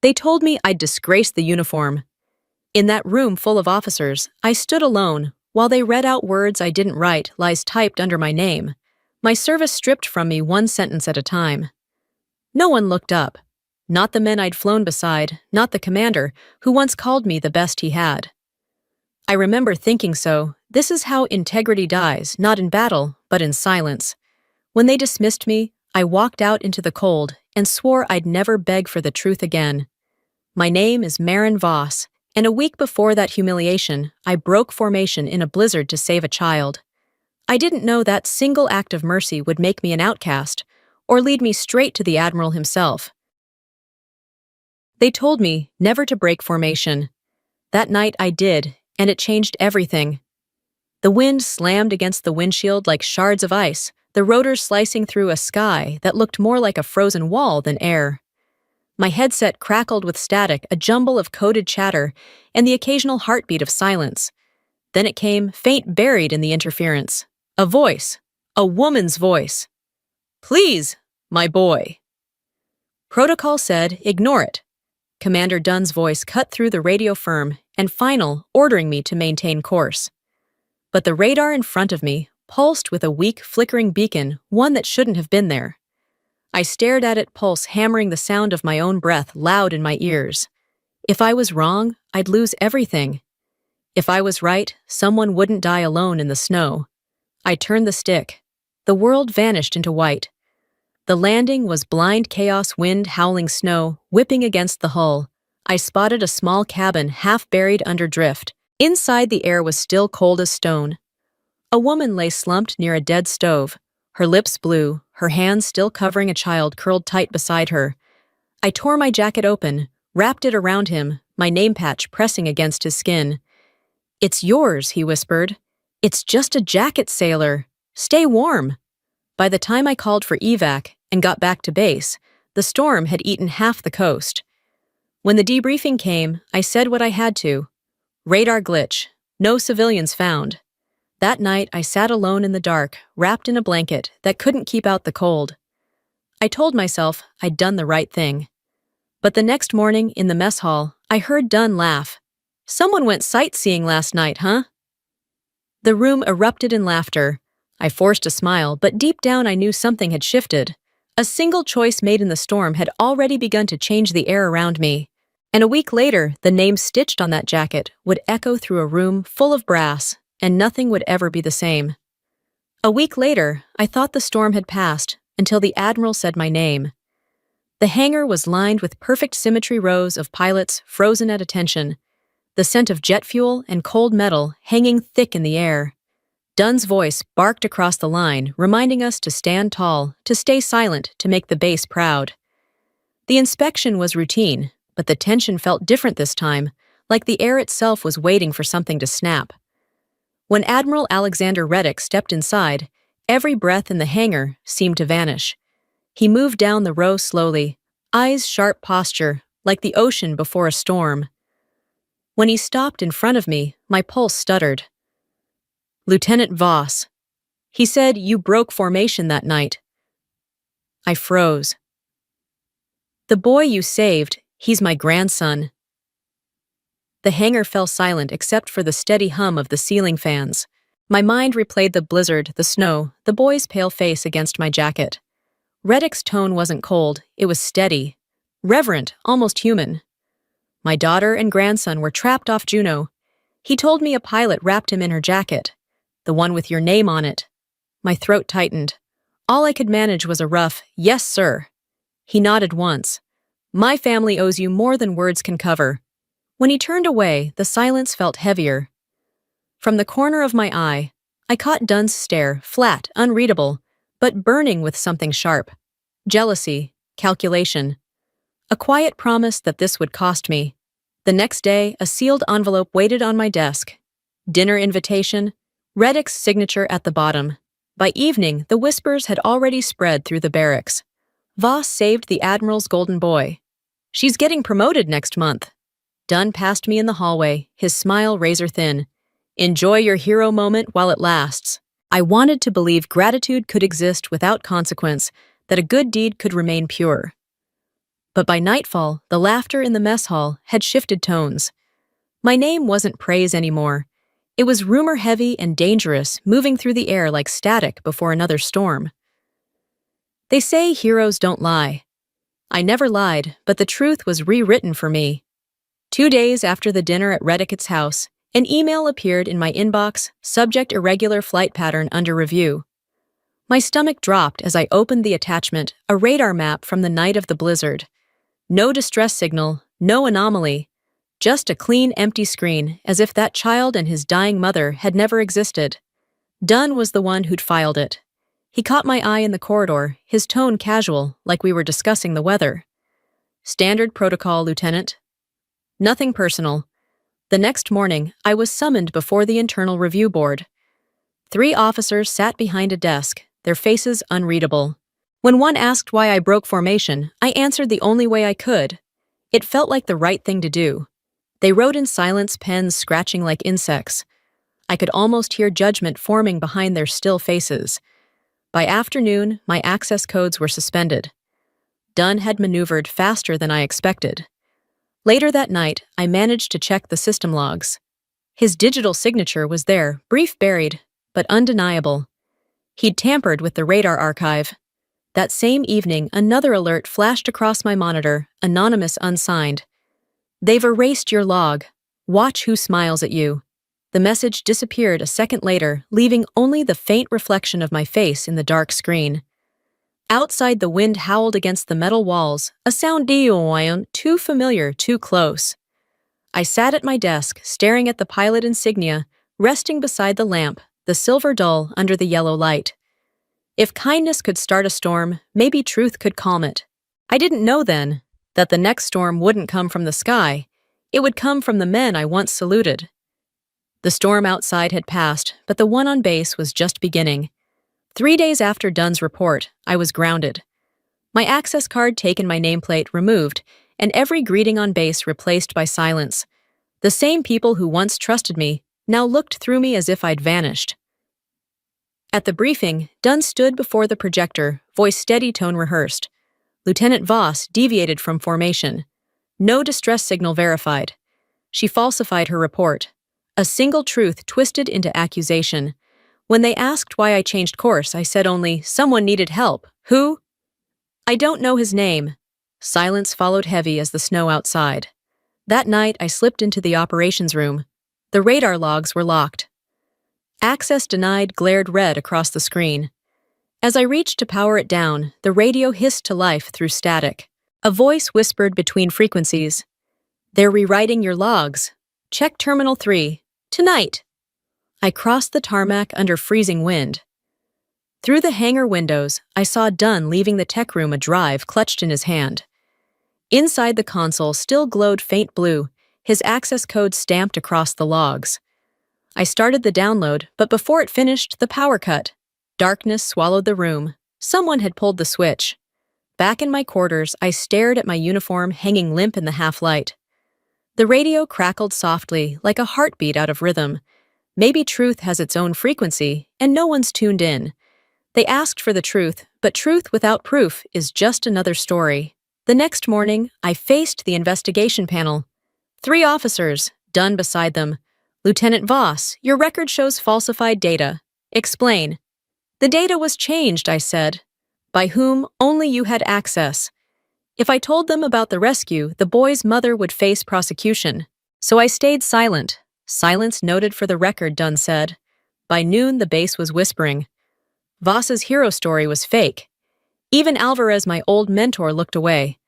They told me I'd disgrace the uniform. In that room full of officers, I stood alone, while they read out words I didn't write, lies typed under my name. My service stripped from me one sentence at a time. No one looked up. Not the men I'd flown beside, not the commander, who once called me the best he had. I remember thinking so, this is how integrity dies, not in battle, but in silence. When they dismissed me, I walked out into the cold and swore I'd never beg for the truth again. My name is Marin Voss, and a week before that humiliation, I broke formation in a blizzard to save a child. I didn't know that single act of mercy would make me an outcast, or lead me straight to the Admiral himself. They told me never to break formation. That night I did, and it changed everything. The wind slammed against the windshield like shards of ice, the rotors slicing through a sky that looked more like a frozen wall than air. My headset crackled with static, a jumble of coded chatter, and the occasional heartbeat of silence. Then it came, faint buried in the interference. A voice. A woman's voice. "Please, my boy." Protocol said, "Ignore it." Commander Dunn's voice cut through the radio firm and final, ordering me to maintain course. But the radar in front of me pulsed with a weak, flickering beacon, one that shouldn't have been there. I stared at it, pulse hammering the sound of my own breath loud in my ears. If I was wrong, I'd lose everything. If I was right, someone wouldn't die alone in the snow. I turned the stick. The world vanished into white. The landing was blind chaos, wind, howling snow, whipping against the hull. I spotted a small cabin half buried under drift. Inside, the air was still cold as stone. A woman lay slumped near a dead stove, her lips blue, her hands still covering a child curled tight beside her. I tore my jacket open, wrapped it around him, my name patch pressing against his skin. "It's yours," he whispered. "It's just a jacket, sailor. Stay warm." By the time I called for evac and got back to base, the storm had eaten half the coast. When the debriefing came, I said what I had to. Radar glitch. No civilians found. That night, I sat alone in the dark, wrapped in a blanket that couldn't keep out the cold. I told myself I'd done the right thing. But the next morning, in the mess hall, I heard Dunn laugh. "Someone went sightseeing last night, huh?" The room erupted in laughter. I forced a smile, but deep down I knew something had shifted. A single choice made in the storm had already begun to change the air around me. And a week later, the name stitched on that jacket would echo through a room full of brass, and nothing would ever be the same. A week later, I thought the storm had passed, until the Admiral said my name. The hangar was lined with perfect symmetry rows of pilots frozen at attention, the scent of jet fuel and cold metal hanging thick in the air. Dunn's voice barked across the line, reminding us to stand tall, to stay silent, to make the base proud. The inspection was routine, but the tension felt different this time, like the air itself was waiting for something to snap. When Admiral Alexander Reddick stepped inside, every breath in the hangar seemed to vanish. He moved down the row slowly, eyes sharp, posture, like the ocean before a storm. When he stopped in front of me, my pulse stuttered. "Lieutenant Voss." He said, "You broke formation that night." I froze. "The boy you saved, he's my grandson." The hangar fell silent except for the steady hum of the ceiling fans. My mind replayed the blizzard, the snow, the boy's pale face against my jacket. Reddick's tone wasn't cold, it was steady, reverent, almost human. My daughter and grandson were trapped off Juneau. He told me a pilot wrapped him in her jacket. "The one with your name on it." My throat tightened. All I could manage was a rough, "Yes, sir." He nodded once. "My family owes you more than words can cover." When he turned away, the silence felt heavier. From the corner of my eye, I caught Dunn's stare, flat, unreadable, but burning with something sharp. Jealousy, calculation. A quiet promise that this would cost me. The next day, a sealed envelope waited on my desk. Dinner invitation, Reddick's signature at the bottom. By evening, the whispers had already spread through the barracks. Voss saved the Admiral's golden boy. "She's getting promoted next month." Dunn passed me in the hallway, his smile razor-thin. "Enjoy your hero moment while it lasts." I wanted to believe gratitude could exist without consequence, that a good deed could remain pure. But by nightfall, the laughter in the mess hall had shifted tones. My name wasn't praise anymore. It was rumor-heavy and dangerous, moving through the air like static before another storm. They say heroes don't lie. I never lied, but the truth was rewritten for me. 2 days after the dinner at Redicket's house, an email appeared in my inbox, subject irregular flight pattern under review. My stomach dropped as I opened the attachment, a radar map from the night of the blizzard. No distress signal, no anomaly, just a clean, empty screen, as if that child and his dying mother had never existed. Dunn was the one who'd filed it. He caught my eye in the corridor, his tone casual, like we were discussing the weather. "Standard protocol, Lieutenant." Nothing personal. The next morning, I was summoned before the internal review board. 3 officers sat behind a desk, their faces unreadable. When one asked why I broke formation, I answered the only way I could. It felt like the right thing to do. They wrote in silence, pens scratching like insects. I could almost hear judgment forming behind their still faces. By afternoon, my access codes were suspended. Dunn had maneuvered faster than I expected. Later that night, I managed to check the system logs. His digital signature was there, brief buried, but undeniable. He'd tampered with the radar archive. That same evening, another alert flashed across my monitor, anonymous, unsigned. "They've erased your log. Watch who smiles at you." The message disappeared a second later, leaving only the faint reflection of my face in the dark screen. Outside, the wind howled against the metal walls, a sound too familiar, too close. I sat at my desk, staring at the pilot insignia, resting beside the lamp, the silver dull under the yellow light. If kindness could start a storm, maybe truth could calm it. I didn't know then that the next storm wouldn't come from the sky. It would come from the men I once saluted. The storm outside had passed, but the one on base was just beginning. 3 days after Dunn's report, I was grounded. My access card taken, my nameplate removed, and every greeting on base replaced by silence. The same people who once trusted me now looked through me as if I'd vanished. At the briefing, Dunn stood before the projector, voice steady, tone rehearsed. Lieutenant Voss deviated from formation. No distress signal verified. She falsified her report. A single truth twisted into accusation. When they asked why I changed course, I said only, "Someone needed help." "Who?" "I don't know his name." Silence followed heavy as the snow outside. That night, I slipped into the operations room. The radar logs were locked. "Access denied" glared red across the screen. As I reached to power it down, the radio hissed to life through static. A voice whispered between frequencies. "They're rewriting your logs. Check Terminal 3. Tonight." I crossed the tarmac under freezing wind. Through the hangar windows, I saw Dunn leaving the tech room, a drive clutched in his hand. Inside, the console still glowed faint blue, his access code stamped across the logs. I started the download, but before it finished, the power cut. Darkness swallowed the room. Someone had pulled the switch. Back in my quarters, I stared at my uniform hanging limp in the half-light. The radio crackled softly, like a heartbeat out of rhythm. Maybe truth has its own frequency, and no one's tuned in. They asked for the truth, but truth without proof is just another story. The next morning, I faced the investigation panel. 3 officers, Dunn beside them. "Lieutenant Voss, your record shows falsified data. Explain." "The data was changed," I said. "By whom? Only you had access. If I told them about the rescue, the boy's mother would face prosecution. So I stayed silent." "Silence noted for the record," Dunn said. By noon, the base was whispering. Voss's hero story was fake. Even Alvarez, my old mentor, looked away.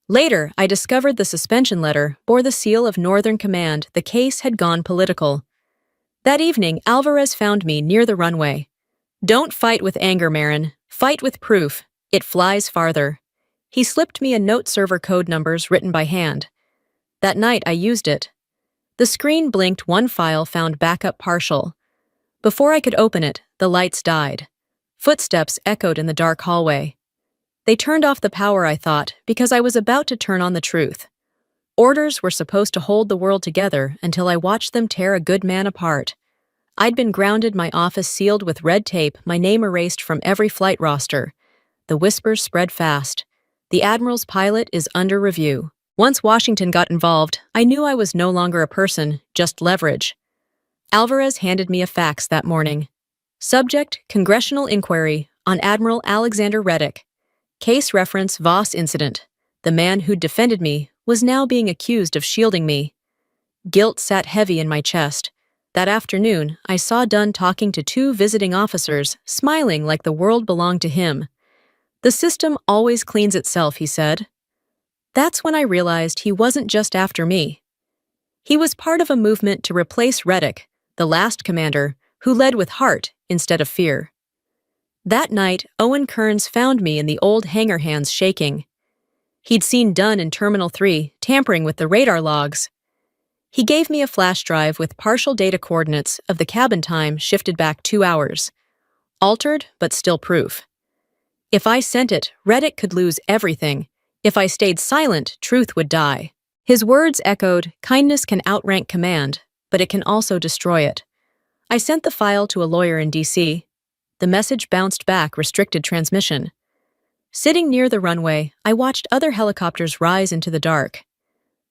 Later, I discovered the suspension letter bore the seal of Northern Command. The case had gone political. That evening, Alvarez found me near the runway. "Don't fight with anger, Marin. Fight with proof. It flies farther." He slipped me a note server code numbers written by hand. That night, I used it. The screen blinked, one file found backup partial. Before I could open it, the lights died. Footsteps echoed in the dark hallway. They turned off the power, I thought, because I was about to turn on the truth. Orders were supposed to hold the world together until I watched them tear a good man apart. I'd been grounded, my office sealed with red tape, my name erased from every flight roster. The whispers spread fast. The Admiral's pilot is under review. Once Washington got involved, I knew I was no longer a person, just leverage. Alvarez handed me a fax that morning. Subject, Congressional Inquiry on Admiral Alexander Reddick. Case reference Voss incident. The man who'd defended me was now being accused of shielding me. Guilt sat heavy in my chest. That afternoon, I saw Dunn talking to two visiting officers, smiling like the world belonged to him. The system always cleans itself, he said. That's when I realized he wasn't just after me. He was part of a movement to replace Reddick, the last commander, who led with heart instead of fear. That night, Owen Kearns found me in the old hangar hands shaking. He'd seen Dunn in Terminal 3 tampering with the radar logs. He gave me a flash drive with partial data coordinates of the cabin time shifted back 2 hours. Altered, but still proof. If I sent it, Reddick could lose everything. If I stayed silent, truth would die. His words echoed, kindness can outrank command, but it can also destroy it. I sent the file to a lawyer in D.C. The message bounced back, restricted transmission. Sitting near the runway, I watched other helicopters rise into the dark.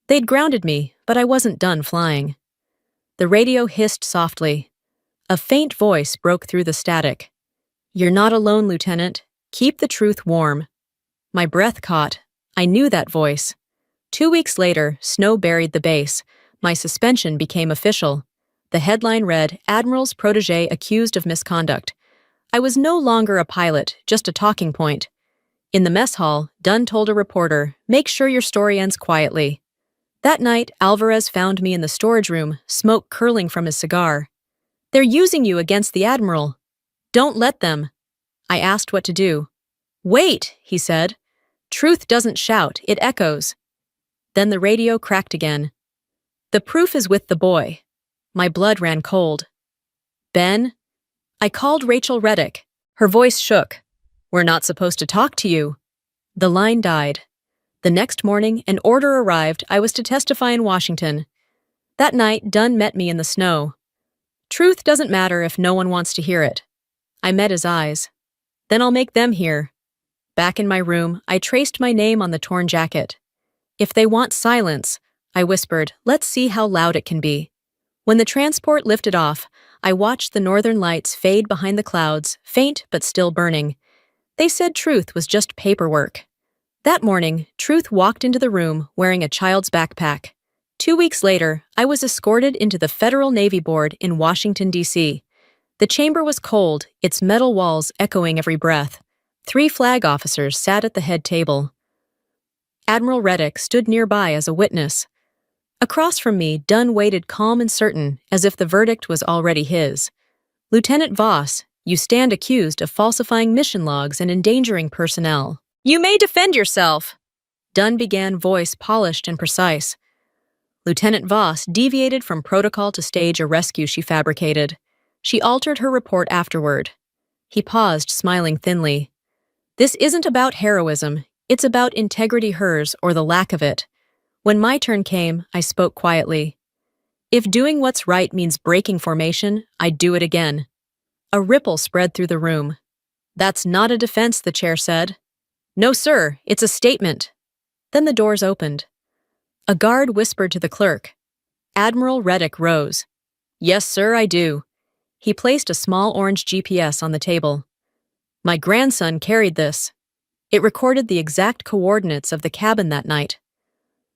They'd grounded me, but I wasn't done flying. The radio hissed softly. A faint voice broke through the static. You're not alone, Lieutenant. Keep the truth warm. My breath caught. I knew that voice. 2 weeks later, snow buried the base. My suspension became official. The headline read, Admiral's protege accused of misconduct. I was no longer a pilot, just a talking point. In the mess hall, Dunn told a reporter, make sure your story ends quietly. That night, Alvarez found me in the storage room, smoke curling from his cigar. They're using you against the Admiral. Don't let them. I asked what to do. Wait, he said. Truth doesn't shout, it echoes. Then the radio cracked again. The proof is with the boy. My blood ran cold. Ben? I called Rachel Reddick. Her voice shook. We're not supposed to talk to you. The line died. The next morning, an order arrived. I was to testify in Washington. That night, Dunn met me in the snow. Truth doesn't matter if no one wants to hear it. I met his eyes. Then I'll make them hear. Back in my room, I traced my name on the torn jacket. If they want silence, I whispered, let's see how loud it can be. When the transport lifted off, I watched the northern lights fade behind the clouds, faint but still burning. They said Truth was just paperwork. That morning, Truth walked into the room wearing a child's backpack. 2 weeks later, I was escorted into the Federal Navy Board in Washington, D.C. The chamber was cold, its metal walls echoing every breath. 3 flag officers sat at the head table. Admiral Reddick stood nearby as a witness. Across from me, Dunn waited calm and certain, as if the verdict was already his. Lieutenant Voss, you stand accused of falsifying mission logs and endangering personnel. You may defend yourself. Dunn began, voice polished and precise. Lieutenant Voss deviated from protocol to stage a rescue she fabricated. She altered her report afterward. He paused, smiling thinly. This isn't about heroism, it's about integrity, hers or the lack of it. When my turn came, I spoke quietly. If doing what's right means breaking formation, I'd do it again. A ripple spread through the room. That's not a defense, the chair said. No, sir, it's a statement. Then the doors opened. A guard whispered to the clerk. Admiral Reddick rose. Yes, sir, I do. He placed a small orange GPS on the table. My grandson carried this. It recorded the exact coordinates of the cabin that night.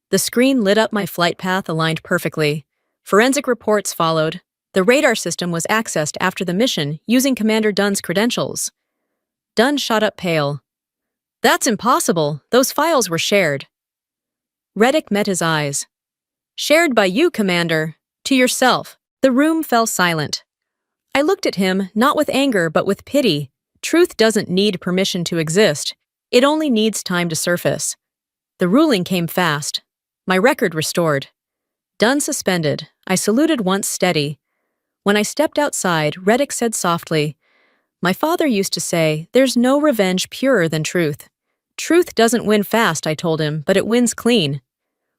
The screen lit up, my flight path aligned perfectly. Forensic reports followed. The radar system was accessed after the mission using Commander Dunn's credentials. Dunn shot up pale. That's impossible. Those files were shared. Reddick met his eyes. Shared by you, Commander. To yourself. The room fell silent. I looked at him, not with anger, but with pity. Truth doesn't need permission to exist. It only needs time to surface. The ruling came fast. My record restored. Dunn suspended. I saluted once steady. When I stepped outside, Reddick said softly, my father used to say, there's no revenge purer than truth. Truth doesn't win fast, I told him, but it wins clean.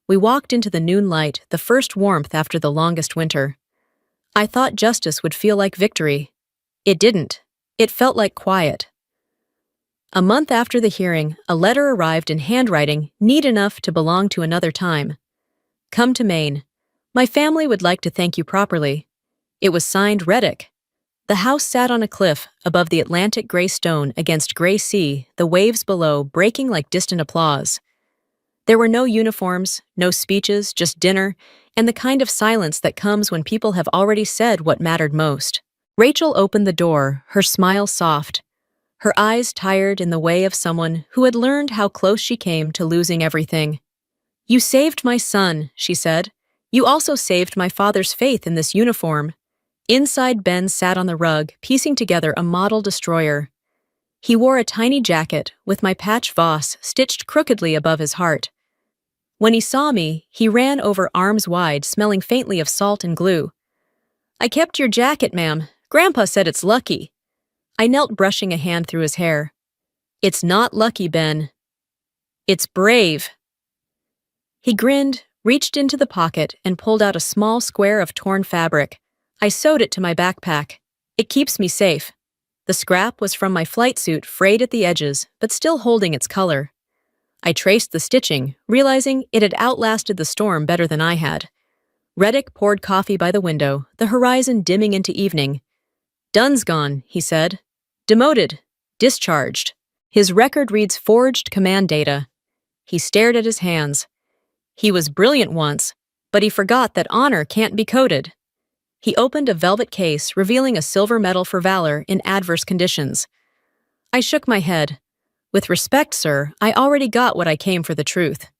We walked into the noon light, the first warmth after the longest winter. I thought justice would feel like victory. It didn't. It felt like quiet. A month after the hearing, a letter arrived in handwriting neat enough to belong to another time. Come to Maine. My family would like to thank you properly. It was signed Reddick. The house sat on a cliff above the Atlantic gray stone against gray sea, the waves below breaking like distant applause. There were no uniforms, no speeches, just dinner, and the kind of silence that comes when people have already said what mattered most. Rachel opened the door, her smile soft, her eyes tired in the way of someone who had learned how close she came to losing everything. You saved my son, she said. You also saved my father's faith in this uniform. Inside, Ben sat on the rug, piecing together a model destroyer. He wore a tiny jacket with my patch Voss stitched crookedly above his heart. When he saw me, he ran over arms wide, smelling faintly of salt and glue. I kept your jacket, ma'am. Grandpa said it's lucky. I knelt, brushing a hand through his hair. It's not lucky, Ben. It's brave. He grinned, reached into the pocket, and pulled out a small square of torn fabric. I sewed it to my backpack. It keeps me safe. The scrap was from my flight suit, frayed at the edges, but still holding its color. I traced the stitching, realizing it had outlasted the storm better than I had. Reddick poured coffee by the window, the horizon dimming into evening. Dunn's gone, he said. Demoted. Discharged. His record reads forged command data. He stared at his hands. He was brilliant once, but he forgot that honor can't be coded. He opened a velvet case, revealing a silver medal for valor in adverse conditions. I shook my head. With respect, sir, I already got what I came for, the truth.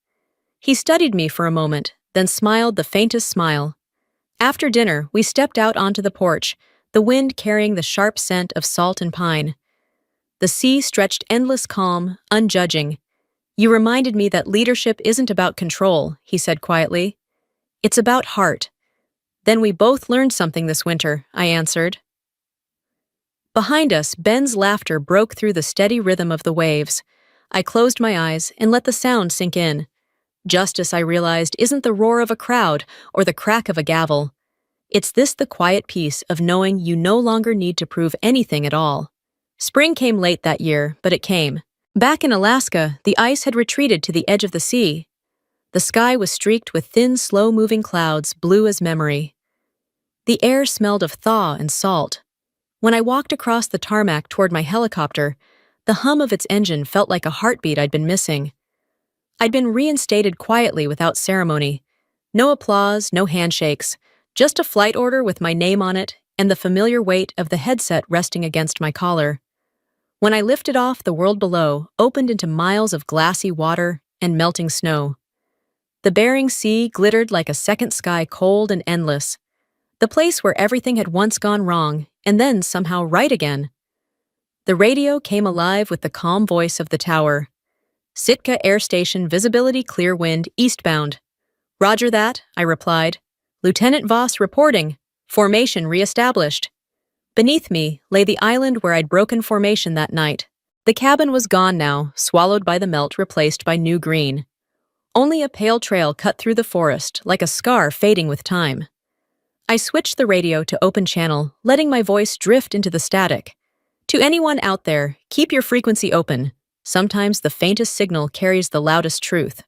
He studied me for a moment, then smiled the faintest smile. After dinner, we stepped out onto the porch, the wind carrying the sharp scent of salt and pine. The sea stretched endless calm, unjudging. You reminded me that leadership isn't about control, he said quietly. It's about heart. Then we both learned something this winter, I answered. Behind us, Ben's laughter broke through the steady rhythm of the waves. I closed my eyes and let the sound sink in. Justice, I realized, isn't the roar of a crowd or the crack of a gavel. It's the quiet peace of knowing you no longer need to prove anything at all. Spring came late that year, but it came. Back in Alaska, the ice had retreated to the edge of the sea. The sky was streaked with thin, slow-moving clouds, blue as memory. The air smelled of thaw and salt. When I walked across the tarmac toward my helicopter, the hum of its engine felt like a heartbeat I'd been missing. I'd been reinstated quietly without ceremony. No applause, no handshakes, just a flight order with my name on it and the familiar weight of the headset resting against my collar. When I lifted off, the world below opened into miles of glassy water and melting snow. The Bering Sea glittered like a second sky, cold and endless. The place where everything had once gone wrong and then somehow right again. The radio came alive with the calm voice of the tower. Sitka Air Station, visibility clear, wind eastbound. Roger that, I replied. Lieutenant Voss reporting. Formation reestablished. Beneath me lay the island where I'd broken formation that night. The cabin was gone now, swallowed by the melt, replaced by new green. Only a pale trail cut through the forest, like a scar fading with time. I switched the radio to open channel, letting my voice drift into the static. To anyone out there, keep your frequency open. Sometimes the faintest signal carries the loudest truth.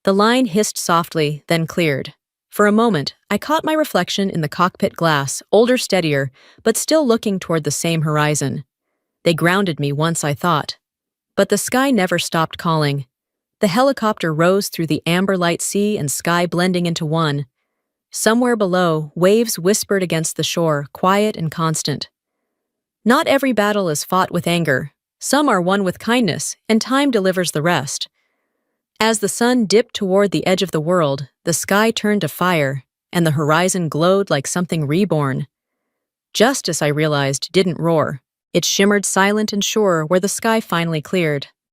The line hissed softly, then cleared. For a moment, I caught my reflection in the cockpit glass, older, steadier, but still looking toward the same horizon. They grounded me once, I thought. But the sky never stopped calling. The helicopter rose through the amber light, sea and sky blending into one. Somewhere below, waves whispered against the shore, quiet and constant. Not every battle is fought with anger. Some are won with kindness, and time delivers the rest. As the sun dipped toward the edge of the world, the sky turned to fire, and the horizon glowed like something reborn. Justice, I realized, didn't roar. It shimmered silent and sure where the sky finally cleared.